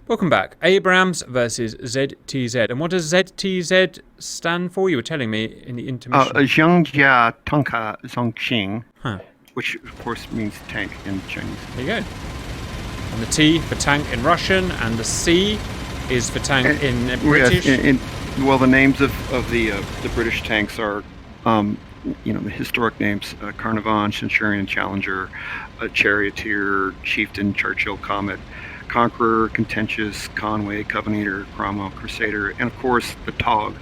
Welcome back. Abrams versus ZTZ. And what does ZTZ stand for? You were telling me in the intermission. Zhangjia Tanka Zongxing, Huh. which of course means tank in Chinese. There you go. And the T for tank in Russian, and the C is for tank in British. Yes, well, the names of the British tanks are, the historic names: Carnarvon, Centurion, Challenger, Charioteer, Chieftain, Churchill, Comet, Conqueror, Contentious, Conway, Covenanter, Cromwell, Crusader, and of course the TOG.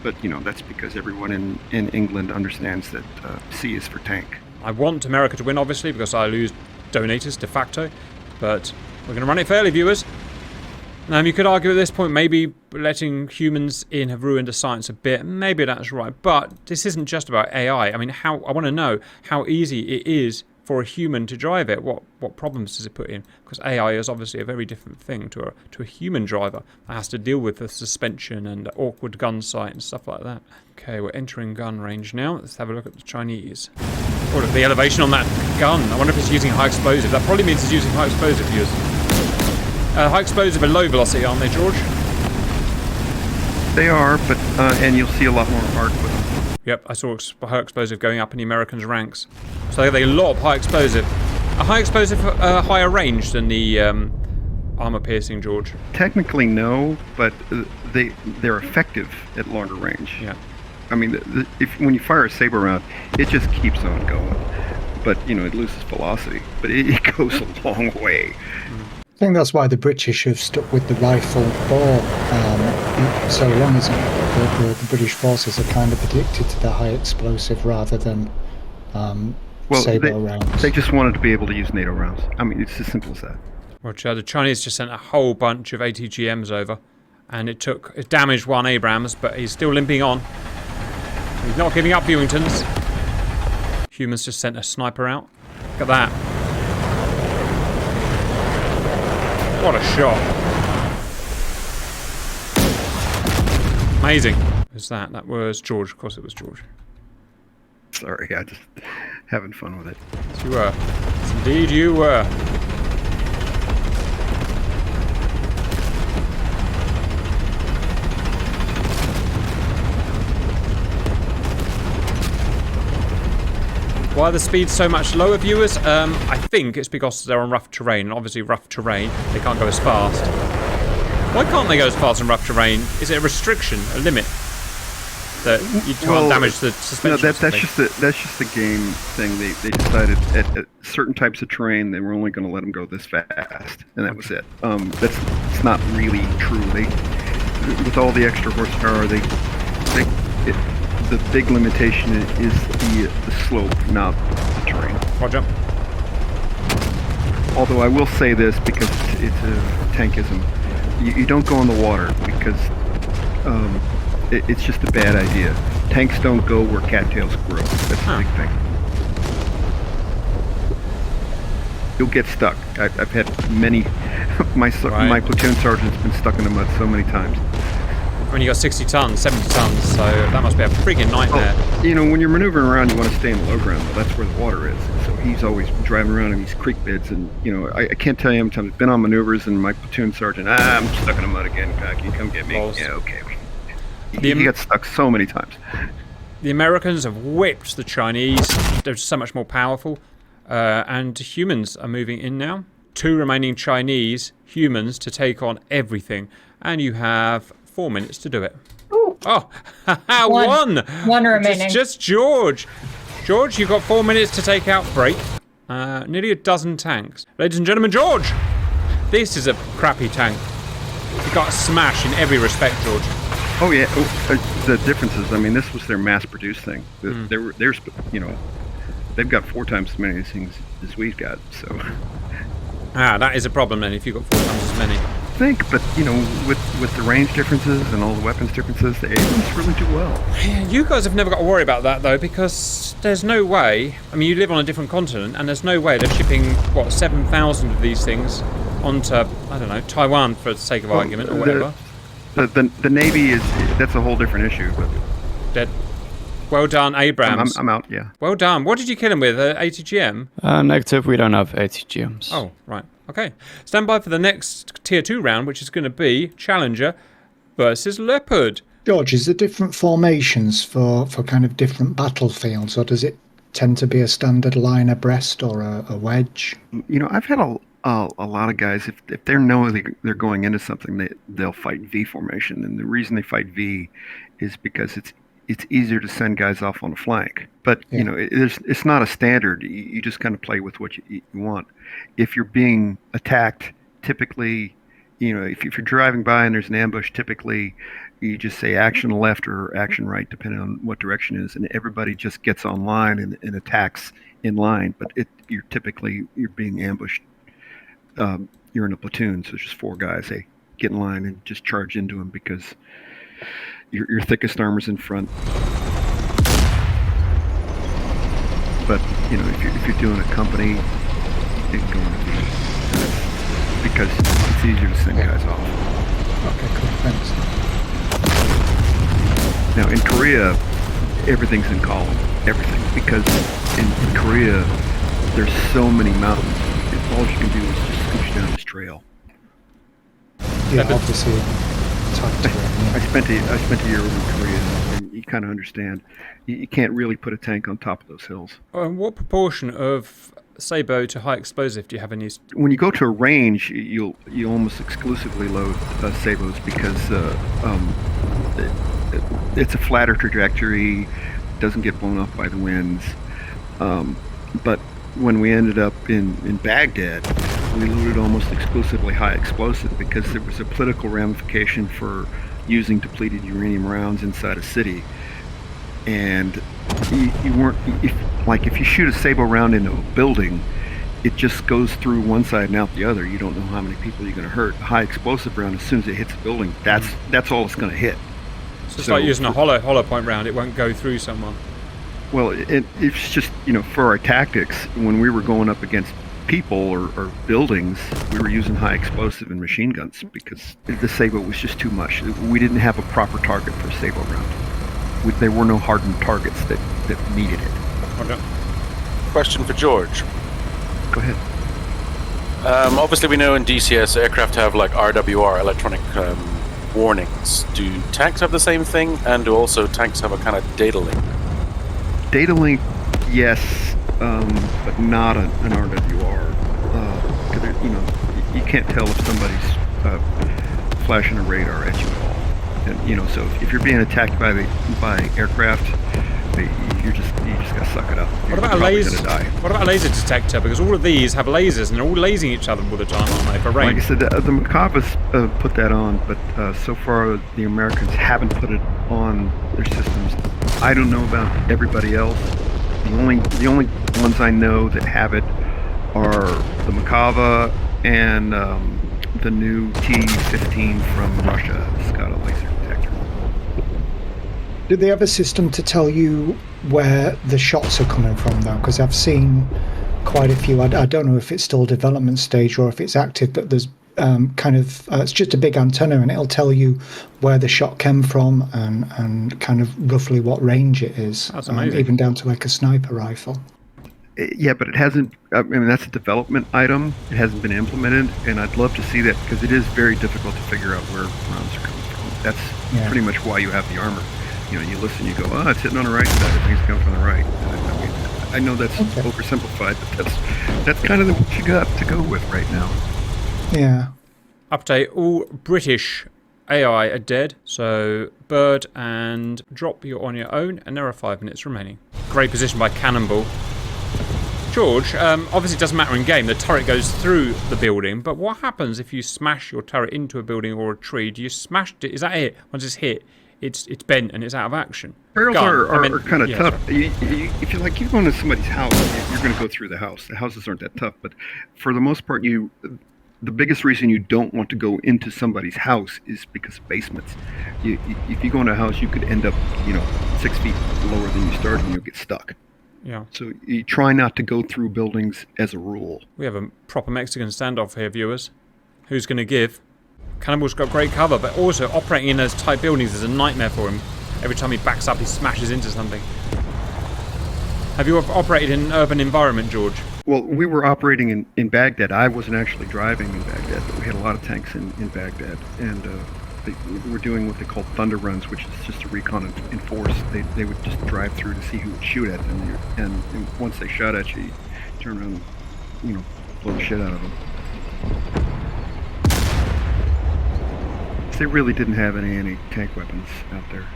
But that's because everyone in England understands that C is for tank. I want America to win, obviously, because I lose donators de facto. But we're going to run it fairly, viewers. You could argue at this point maybe letting humans in have ruined the science a bit. Maybe that's right. But this isn't just about AI. I mean, I want to know how easy it is for a human to drive it. What problems does it put in? Because AI is obviously a very different thing to a human driver that has to deal with the suspension and the awkward gun sight and stuff like that. Okay, we're entering gun range now. Let's have a look at the Chinese. Oh, look at the elevation on that gun. I wonder if it's using high explosive. That probably means it's using high explosive, viewers. High explosive are low velocity, aren't they, George? They are, but and you'll see a lot more arc with them. Yep, I saw high explosive going up in the Americans' ranks. So they lob high explosive. A high explosive higher range than the armor piercing, George? Technically, no, but they're effective at longer range. Yeah. I mean, when you fire a saber round, it just keeps on going. But it loses velocity, but it goes a long way. I think that's why the British have stuck with the rifle for so long, isn't it? The British forces are kind of addicted to the high explosive rather than saber rounds. They just wanted to be able to use NATO rounds. I mean, it's as simple as that. Roger, the Chinese just sent a whole bunch of ATGMs over, and it damaged one Abrams, but he's still limping on. He's not giving up, Viewingtons. Humans just sent a sniper out. Look at that. What a shot. Amazing. Who's that? That was George. Of course it was George. Sorry, I just having fun with it. Yes, you were. Yes, indeed you were. Why are the speeds so much lower, viewers? I think it's because they're on rough terrain, and obviously rough terrain, they can't go as fast. Why can't they go as fast on rough terrain? Is it a restriction, a limit? That you can't damage the suspension? No, that's just a game thing. They decided at certain types of terrain they were only going to let them go this fast, and that was it. It's not really true. With all the extra horsepower, the big limitation is the slope, not the terrain. Roger. Although I will say this, because it's a tankism, you don't go in the water because it's just a bad idea. Tanks don't go where cattails grow. That's the big thing. You'll get stuck. I've had many. My platoon sergeant's been stuck in the mud so many times. When you got 60 tons, 70 tons, so that must be a freaking nightmare. When you're maneuvering around, you want to stay in the low ground. Well, that's where the water is. So he's always driving around in these creek beds, and I can't tell you how many times I've been on maneuvers, and my platoon sergeant, I'm stuck in the mud again. Can you come get me? Balls. Yeah, okay. He got stuck so many times. The Americans have whipped the Chinese. They're so much more powerful, and humans are moving in now. 2 remaining Chinese humans to take on everything, and you have 4 minutes to do it. Ooh. Oh, one remaining. Just George. George, you've got 4 minutes to take out Break. Nearly a dozen tanks. Ladies and gentlemen, George! This is a crappy tank. You got a smash in every respect, George. Oh yeah. The differences. I mean, this was their mass-produced thing. They've got 4 times as many of these things as we've got. So. That is a problem then. If you've got 4 times as many. But with the range differences and all the weapons differences, the Abrams really do well. Yeah, you guys have never got to worry about that though, because there's no way. I mean, you live on a different continent, and there's no way they're shipping 7,000 of these things onto, I don't know, Taiwan for the sake of argument or whatever. The Navy that's a whole different issue. But Dead. Well done, Abrams. I'm out. Yeah. Well done. What did you kill him with? ATGM? Negative. We don't have ATGMs. Oh, right. Okay, stand by for the next Tier 2 round, which is going to be Challenger versus Leopard. George, is there different formations for kind of different battlefields, or does it tend to be a standard line abreast or a wedge? I've had a lot of guys, if they know they're going into something, they'll fight V formation. And the reason they fight V is because it's easier to send guys off on a flank. But, it's not a standard. You just kind of play with what you want. If you're being attacked, typically, if you're driving by and there's an ambush, typically you just say action left or action right, depending on what direction it is, and everybody just gets online and attacks in line. But you're being ambushed. You're in a platoon, so it's just 4 guys. Hey, get in line and just charge into them because your thickest armor's in front. But if you're doing a company, it can go into V because it's easier to send guys off. Okay, cool. Thanks. Now in Korea, everything's in column. Everything, because in Korea there's so many mountains. All you can do is just scooch down this trail. Yeah, obviously. I spent a year over in Korea, and you kind of understand. You can't really put a tank on top of those hills. What proportion of Sabo to high explosive do you have in these? When you go to a range, you almost exclusively load Sabos because it's a flatter trajectory, doesn't get blown up by the winds. But when we ended up in Baghdad, we loaded almost exclusively high explosive because there was a political ramification for using depleted uranium rounds inside a city. And you weren't, if you shoot a Sabo round into a building, it just goes through one side and out the other. You don't know how many people you're going to hurt. A high explosive round, as soon as it hits a building, that's all it's going to hit. So it's like using a hollow point round. It won't go through someone. Well, it's just, for our tactics, when we were going up against people or buildings, we were using high explosive and machine guns because the Sabo was just too much. We didn't have a proper target for a Sabo round. There were no hardened targets that needed it. Okay. Question for George. Go ahead. Obviously, we know in DCS aircraft have like RWR, electronic warnings. Do tanks have the same thing, and do also tanks have a kind of data link? Data link, yes, but not an RWR. Because you can't tell if somebody's flashing a radar at you at all. And so if you're being attacked by aircraft, you just gotta suck it up. What about a laser? What about a laser detector? Because all of these have lasers and they're all lasing each other all the time, aren't they? For range. Like I said, the Merkavas put that on, but so far the Americans haven't put it on their systems. I don't know about everybody else. The only ones I know that have it are the Merkava and the new T-15 from Russia. It's got a laser detector. Do they have a system to tell you where the shots are coming from, though? Because I've seen quite a few. I don't know if it's still development stage or if it's active, but there's it's just a big antenna, and it'll tell you where the shot came from and kind of roughly what range it is. That's amazing. Even down to like a sniper rifle. Yeah, but it hasn't. I mean, that's a development item. It hasn't been implemented, and I'd love to see that because it is very difficult to figure out where rounds are coming from. That's pretty much why you have the armor. You listen, you go, it's hitting on the right side. I think it's coming from the right. I know that's oversimplified, but that's kind of what you got to go with right now. Yeah. Update, all British AI are dead, so Bird and Drop, you're on your own, and there are 5 minutes remaining. Great position by Cannonball. George, obviously it doesn't matter in game, the turret goes through the building, but what happens if you smash your turret into a building or a tree? Do you smash it? Is that it? Once it's hit, it's bent and it's out of action. Barrels are kind of tough. If you're going to somebody's house, you're going to go through the house. The houses aren't that tough, but for the most part, the biggest reason you don't want to go into somebody's house is because of basements. If you go in a house, you could end up, 6 feet lower than you started, and you'll get stuck. Yeah. So you try not to go through buildings as a rule. We have a proper Mexican standoff here, viewers. Who's going to give? Cannonball's got great cover, but also operating in those tight buildings is a nightmare for him. Every time he backs up, he smashes into something. Have you operated in an urban environment, George? Well, we were operating in Baghdad. I wasn't actually driving in Baghdad, but we had a lot of tanks in Baghdad. And we were doing what they call thunder runs, which is just a recon in force. They would just drive through to see who would shoot at them. And once they shot at you, you turn around and, blow the shit out of them. They really didn't have any anti-tank weapons out there.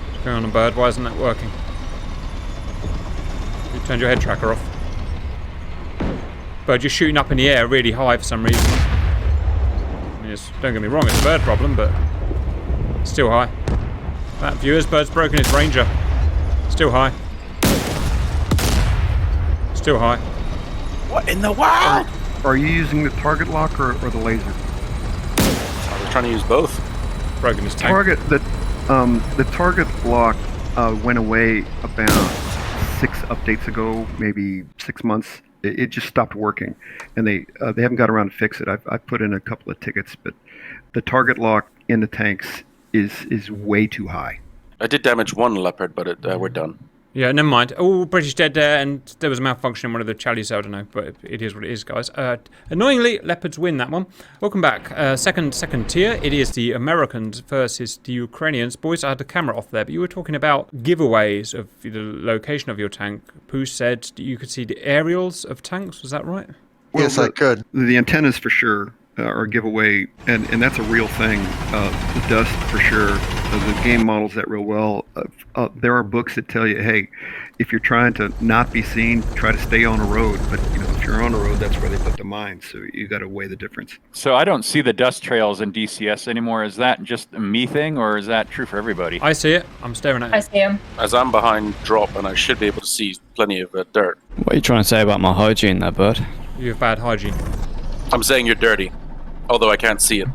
What's going on, Bird? Why isn't that working? You turned your head tracker off. Bird, you're shooting up in the air really high for some reason. Don't get me wrong, it's a bird problem, but still high. That viewers, Bird's broken his Ranger. Still high. Still high. What in the world? Are you using the target lock or the laser? I was trying to use both. Broken his tank. The target lock went away about 6 updates ago, maybe 6 months. It just stopped working, and they haven't got around to fix it. I've put in a couple of tickets, but the target lock in the tanks is way too high. I did damage one Leopard, but we're done. Yeah, never mind. All British dead there, and there was a malfunction in one of the Charlies, so I don't know, but it is what it is, guys. Annoyingly, Leopards win that one. Welcome back. Second tier, it is the Americans versus the Ukrainians. Boys, I had the camera off there, but you were talking about giveaways of the location of your tank. Pooh said you could see the aerials of tanks, was that right? Well, Yes, I could. The antennas for sure are a giveaway, and that's a real thing. The dust for sure. The game models that real well. There are books that tell you, hey, if you're trying to not be seen, try to stay on a road. But if you're on a road, that's where they put the mines. So you got to weigh the difference. So I don't see the dust trails in DCS anymore. Is that just a me thing, or is that true for everybody? I see it. I'm staring at I it. see him. As I'm behind drop, and I should be able to see plenty of dirt. What are you trying to say about my hygiene there, Bud? You have bad hygiene. I'm saying you're dirty, although I can't see it.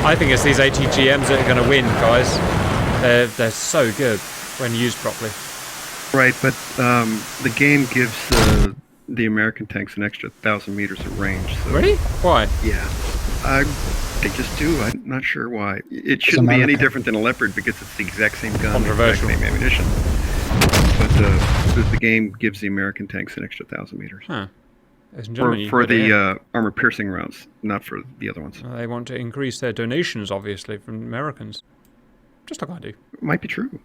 I think it's these ATGMs that are going to win, guys. They're so good when used properly. Right, but the game gives the American tanks an extra 1,000 meters of range. So, Really? Why? Yeah. They just do. I'm not sure why. It shouldn't be any different than a Leopard because it's the exact same gun, the exact Controversial. same ammunition. But the game gives the American tanks an extra 1,000 meters. Huh. Ladies and gentlemen, you For heard it here. the armor-piercing rounds, not for the other ones. They want to increase their donations, obviously, from Americans. Just like I do. Might be true.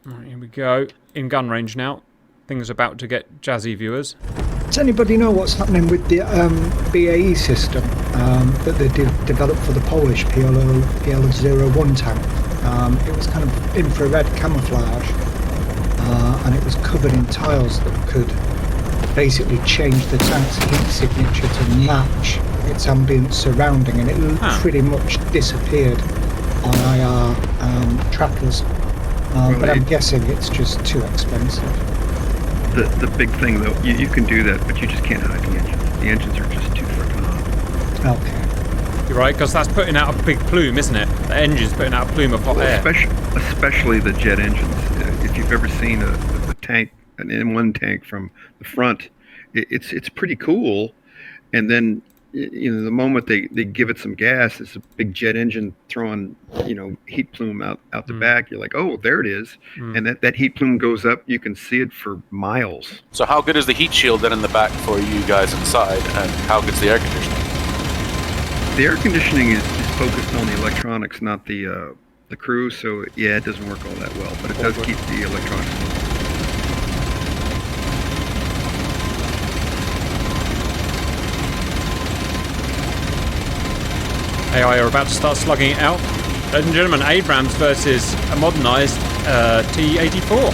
Right, here we go. In gun range now. Things about to get jazzy, viewers. Does anybody know what's happening with the BAE system that they developed for the Polish PL01 tank? It was kind of infrared camouflage, and it was covered in tiles that could basically change the tank's heat signature to match its ambient surrounding, and it pretty much disappeared on IR trackers. But I'm guessing it's just too expensive. The big thing, though, you can do that, but you just can't hide the engines. The engines are just too freaking hot. Okay. You're right, because that's putting out a big plume, isn't it? The engine's putting out a plume of hot air. Especially the jet engines. If you've ever seen a tank, an M1 tank from the front, it's pretty cool. And then, the moment they give it some gas, it's a big jet engine throwing, heat plume out the back. You're like, oh, there it is. And that heat plume goes up. You can see it for miles. So how good is the heat shield then in the back for you guys inside, and how good's the air conditioning? The air conditioning is focused on the electronics, not the crew. So yeah, it doesn't work all that well, but it does keep the electronics moving. AI are about to start slugging it out. Ladies and gentlemen, Abrams versus a modernised T-84.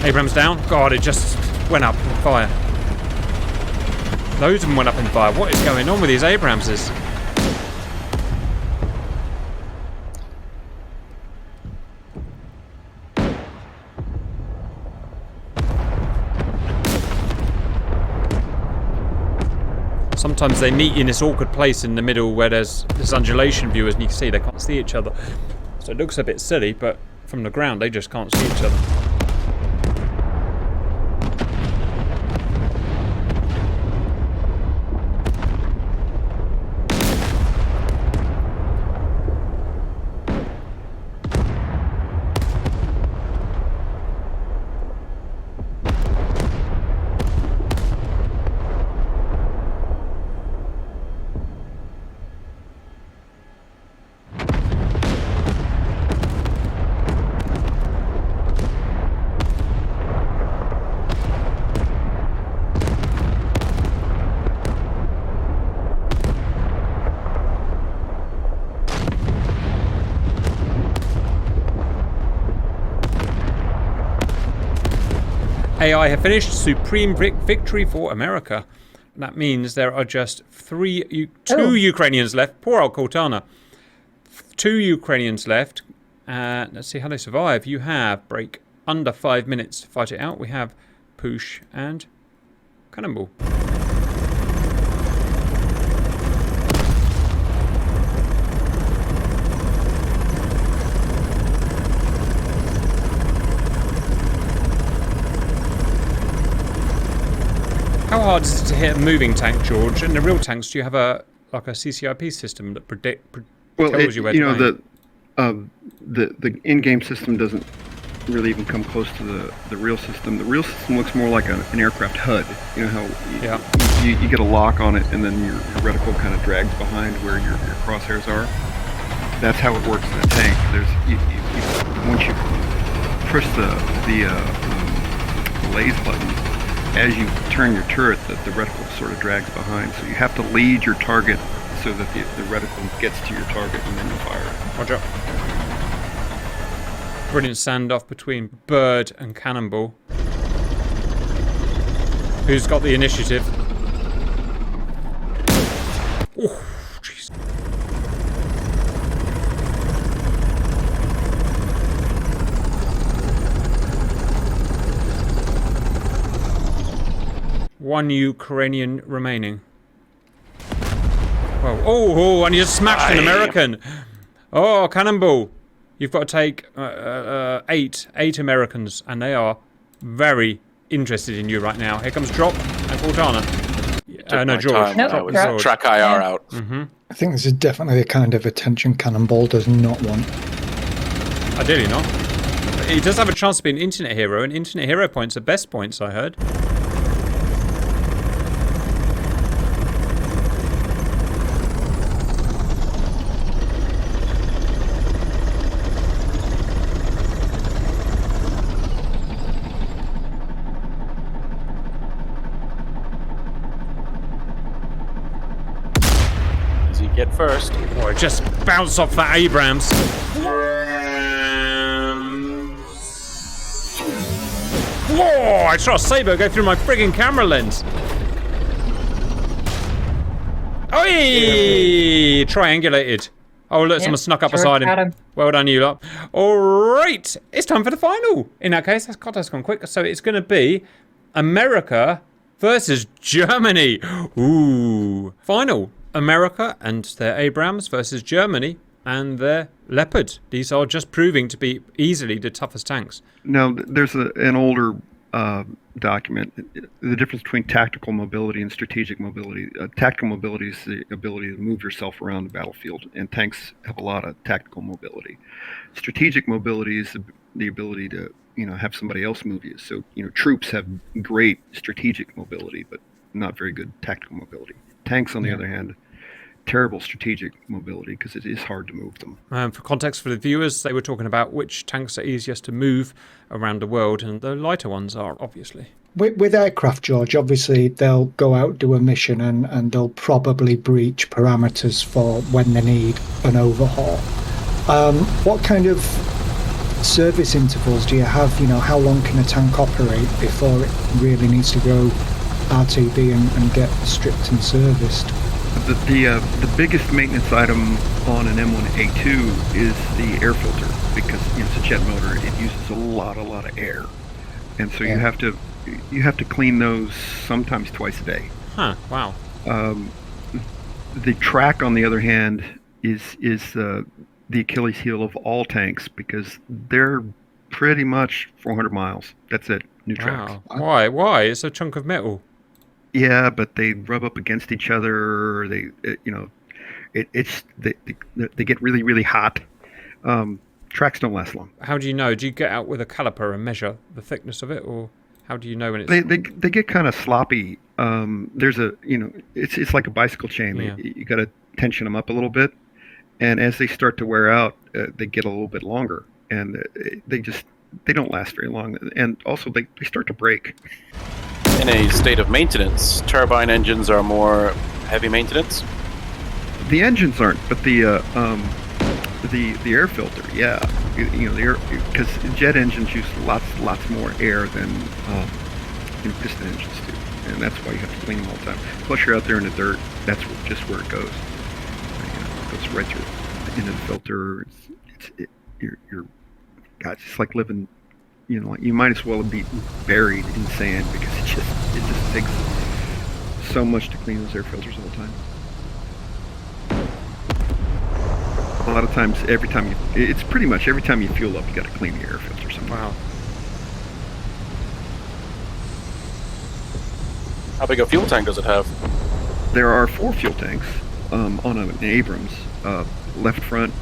Abrams down. God, it just went up in fire. Loads of them went up in fire. What is going on with these Abramses? Sometimes they meet in this awkward place in the middle where there's this undulation, viewers, and you can see they can't see each other. So it looks a bit silly, but from the ground they just can't see each other. AI have finished. Supreme victory for America. That means there are just two Ukrainians left. Poor old Cortana. 2 Ukrainians left. Let's see how they survive. You have break under 5 minutes to fight it out. We have Poosh and Cannonball. How hard is it to hit a moving tank, George? In the real tanks, do you have a CCIP system that tells you where to aim? The in-game system doesn't really even come close to the real system. The real system looks more like an aircraft HUD. You know how you get a lock on it, and then your reticle kind of drags behind where your crosshairs are. That's how it works in a tank. Once you push the laze button, as you turn your turret, the reticle sort of drags behind. So you have to lead your target so that the reticle gets to your target, and then you fire it. Roger. Brilliant standoff between Bird and Cannonball. Who's got the initiative? Oh, jeez. One Ukrainian remaining. Whoa. Oh, and you just smashed an American. Oh, Cannonball. You've got to take 8 Americans, and they are very interested in you right now. Here comes Drop and Cortana. No, George. Nope, track IR out. I think this is definitely the kind of attention Cannonball does not want. Ideally not. He does have a chance to be an internet hero, and internet hero points are best points, I heard. Get first. Oh, just bounce off that Abrams. Whoa! I saw a saber go through my friggin' camera lens. Oi! Triangulated. Oh, look, someone snuck up beside him. Well done, you lot. All right, it's time for the final. In that case, that's gone quick. So it's going to be America versus Germany. Ooh. Final. America and their Abrams versus Germany and their Leopard. These are just proving to be easily the toughest tanks. Now, there's an older document, the difference between tactical mobility and strategic mobility. Tactical mobility is the ability to move yourself around the battlefield, and tanks have a lot of tactical mobility. Strategic mobility is the ability to, have somebody else move you. So, troops have great strategic mobility, but not very good tactical mobility. Tanks, on the other hand, terrible strategic mobility because it is hard to move them. For context for the viewers, they were talking about which tanks are easiest to move around the world, and the lighter ones are, obviously. With aircraft, George, obviously they'll go out, do a mission, and they'll probably breach parameters for when they need an overhaul. What kind of service intervals do you have? How long can a tank operate before it really needs to go RTB and get stripped and serviced? The biggest maintenance item on an M1A2 is the air filter, because it's a jet motor. It uses a lot of air, and so you have to clean those sometimes twice a day. Huh? Wow. The track, on the other hand, is the Achilles heel of all tanks, because they're pretty much 400 miles. That's it. New tracks. Wow. Why? It's a chunk of metal. Yeah, but they rub up against each other. They get really hot. Tracks don't last long. How do you know? Do you get out with a caliper and measure the thickness of it, or how do you know when it's? They get kind of sloppy. There's it's like a bicycle chain. Yeah. You got to tension them up a little bit, and as they start to wear out, they get a little bit longer, and they don't last very long, and also they start to break. In a state of maintenance, turbine engines are more heavy maintenance? The engines aren't, but the air filter, yeah. The air, because jet engines use lots more air than piston engines too, and that's why you have to clean them all the time. Plus, you're out there in the dirt. That's just where it goes. It goes right through into the filter. God, it's just like living. You might as well be buried in sand because it just takes so much to clean those air filters all the time. A lot of times, it's pretty much every time you fuel up, you got to clean the air filter somewhere. Wow. How big a fuel tank does it have? There are 4 fuel tanks on an Abrams, left front,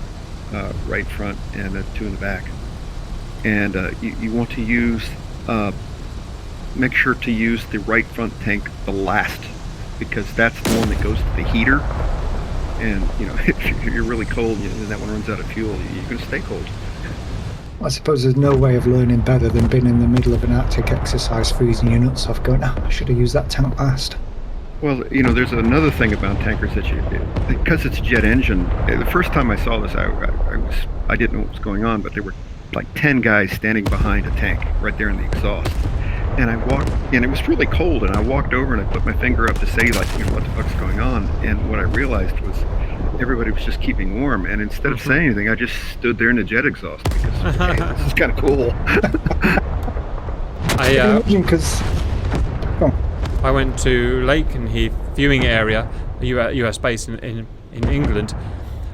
right front, and 2 in the back. And you want to use, make sure to use the right front tank the last, because that's the one that goes to the heater. And if you're really cold and that one runs out of fuel, you're going to stay cold. I suppose there's no way of learning better than being in the middle of an Arctic exercise, freezing your nuts off, going, I should have used that tank last. Well, there's another thing about tankers that because it's a jet engine. The first time I saw this, I didn't know what was going on, but there were like 10 guys standing behind a tank right there in the exhaust. And I walked, and it was really cold, and I walked over and I put my finger up to say, like, what the fuck's going on? And what I realized was everybody was just keeping warm, and instead of saying anything, I just stood there in the jet exhaust because, hey, this is kind of cool. I went to Lakenheath viewing area, a US base in England,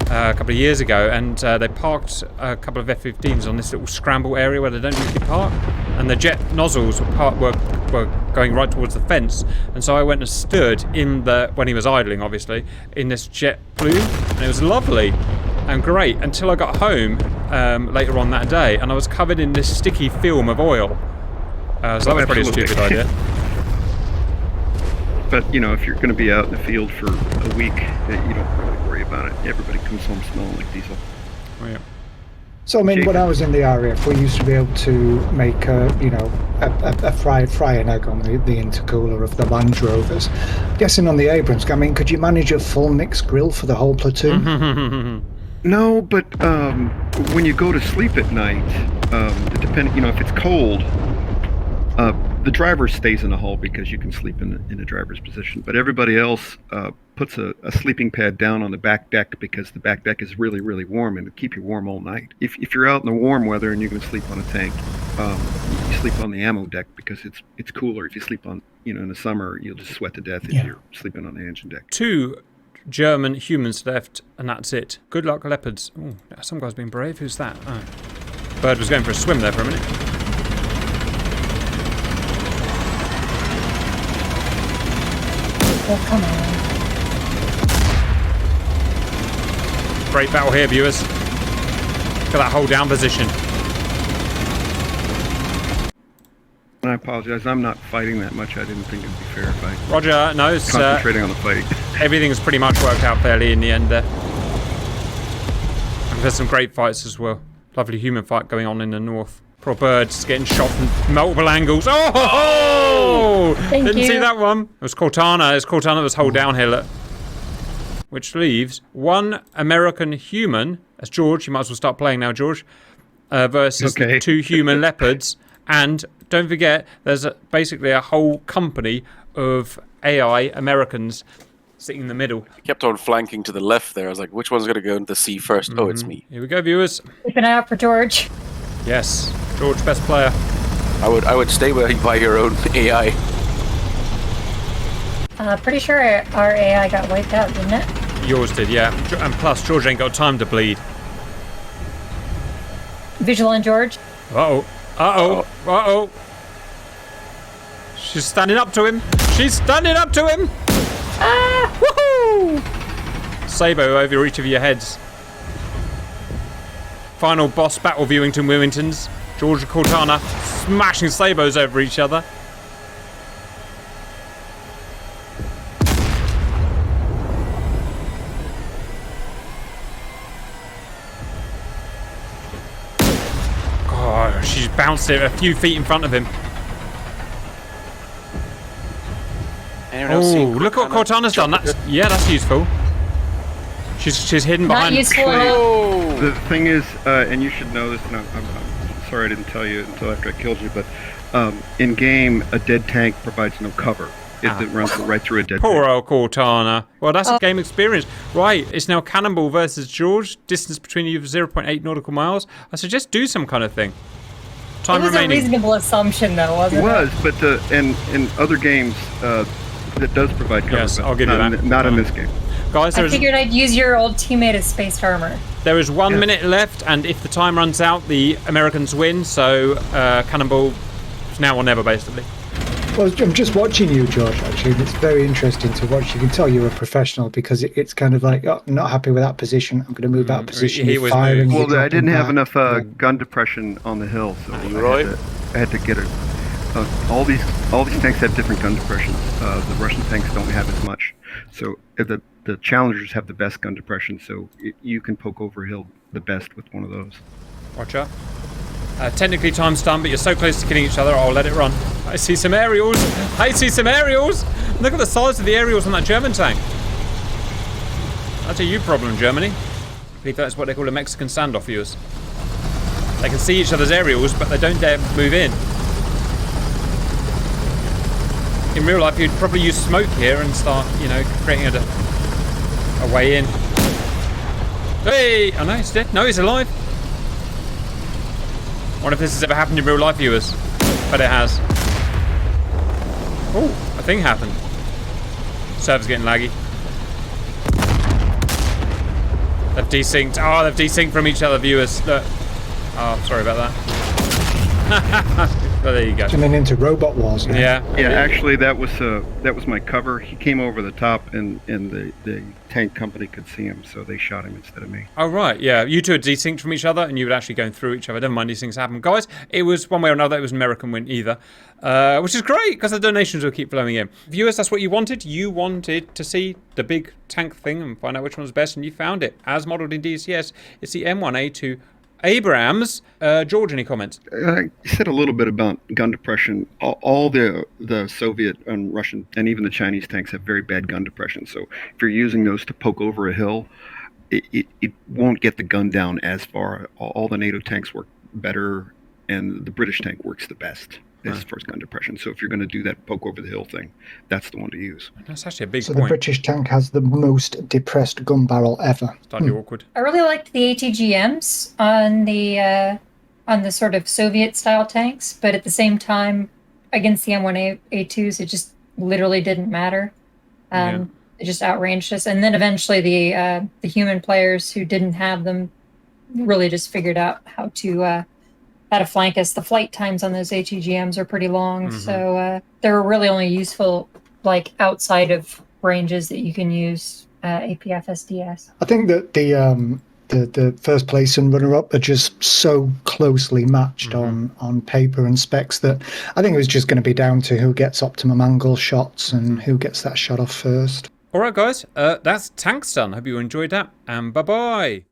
a couple of years ago, and they parked a couple of F-15s on this little scramble area where they don't usually park, and the jet nozzles were going right towards the fence, and so I went and stood in when he was idling, obviously, in this jet plume, and it was lovely and great until I got home later on that day, and I was covered in this sticky film of oil. So that was pretty stupid idea. But, if you're going to be out in the field for a week, you don't really worry about it. Everybody comes home smelling like diesel. Oh, yeah. So, I mean, when I was in the RAF, we used to be able to make a fry an egg on the intercooler of the Land Rovers. I'm guessing on the Abrams, I mean, could you manage a full mixed grill for the whole platoon? No, but when you go to sleep at night, depending, if it's cold, the driver stays in the hull because you can sleep in the driver's position. But everybody else puts a sleeping pad down on the back deck because the back deck is really, really warm and it'll keep you warm all night. If you're out in the warm weather and you're going to sleep on a tank, you sleep on the ammo deck because it's cooler. If you sleep on, in the summer, you'll just sweat to death if you're sleeping on the engine deck. 2 German humans left, and that's it. Good luck, Leopards. Ooh, some guy's been brave. Who's that? Oh. Bird was going for a swim there for a minute. Oh, come on. Great battle here, viewers. Look at that hold down position. And I apologize, I'm not fighting that much. I didn't think it'd be fair if I Roger, no, it's concentrating on the fight. everything's pretty much worked out fairly in the end there. And there's some great fights as well. Lovely human fight going on in the north. Poor Bird's getting shot from multiple angles. Oh! Didn't see that one. It was Cortana. It's Cortana that was hold down here, look. Which leaves 1 American human. That's George. You might as well start playing now, George. Versus 2 human leopards. And don't forget, there's basically a whole company of AI Americans sitting in the middle. I kept on flanking to the left there. I was like, which one's going to go into the sea first? Oh, it's me. Here we go, viewers. Keep an eye out for George. Yes, George, best player. I would stay by your own AI. Pretty sure our AI got wiped out, didn't it? Yours did, yeah. And plus, George ain't got time to bleed. Vigilant George. Uh-oh. Uh-oh. Uh-oh. She's standing up to him. She's standing up to him. Ah! Woohoo! Sabo over each of your heads. Final boss battle, Viewingtons. George and Cortana smashing sabos over each other. Oh, she's bounced it a few feet in front of him. Oh, look what Cortana's done. That's useful. She's hidden behind. Not useful. The thing is, and you should know this, and I'm sorry I didn't tell you until after I killed you, but in game, a dead tank provides no cover. It runs right through a dead Poor tank. old Cortana. Well, that's a game experience. Right, it's now Cannonball versus George. Distance between you of 0.8 nautical miles. I suggest do some kind of thing. Time It was remaining. a reasonable assumption, though, wasn't It it? was, but in other games, that does provide cover. Yes, but I'll give you not that. Not in this game. Guys, I figured I'd use your old teammate as spaced armor. there is 1 minute left, and if the time runs out, the Americans win. So Cannonball is now or never, basically. Well, I'm just watching you, George, actually, and it's very interesting to watch. You can tell you're a professional because it's kind of like, oh, I'm not happy with that position. I'm going to move out of position. he You're was firing, moved. you're Well, I dropping didn't have back. enough gun depression on the hill, so You right? I had to get it. All these tanks have different gun depressions. The Russian tanks don't have as much. So the Challengers have the best gun depression, so you can poke over a hill the best with one of those. Watch out. Technically time's done, but you're so close to killing each other, I'll let it run. I see some aerials. I see some aerials. Look at the size of the aerials on that German tank. That's a you problem, Germany. I believe that's what they call a Mexican standoff, viewers. They can see each other's aerials, but they don't dare move in. In real life, you'd probably use smoke here and start, creating a way in. Hey! Oh no, he's dead. No, he's alive. Wonder if this has ever happened in real life, viewers. But it has. Oh, a thing happened. Server's getting laggy. They've desynced. Oh, they've desynced from each other, viewers. Look. Oh, sorry about that. Well, there you go. Turning into robot wars now. Yeah. Yeah, actually, that was my cover. He came over the top, and the tank company could see him, so they shot him instead of me. Oh, right, yeah. You two are desynced from each other, and you were actually going through each other. Never mind, these things happen. Guys, it was one way or another, it was an American win either. Which is great, because the donations will keep flowing in. Viewers, that's what you wanted. You wanted to see the big tank thing and find out which one was best, and you found it. As modelled in DCS, it's the M1A2 Abrams. George, any comments? You said a little bit about gun depression. All the Soviet and Russian and even the Chinese tanks have very bad gun depression. So if you're using those to poke over a hill, it won't get the gun down as far. All the NATO tanks work better, and the British tank works the best as far as gun depression. So if you're going to do that poke over the hill thing, that's the one to use. That's actually a big So point. the British tank has the most depressed gun barrel ever. Slightly awkward. I really liked the ATGMs on the sort of Soviet-style tanks, but at the same time, against the M1A2s, it just literally didn't matter. It just outranged us. And then eventually the human players who didn't have them really just figured out how to flank us. The flight times on those ATGMs are pretty long, so they're really only useful like outside of ranges that you can use APF SDS. I think that the first place and runner-up are just so closely matched on paper and specs that I think it was just going to be down to who gets optimum angle shots and who gets that shot off first. All right, guys. That's tanks done. Hope you enjoyed that. And bye-bye.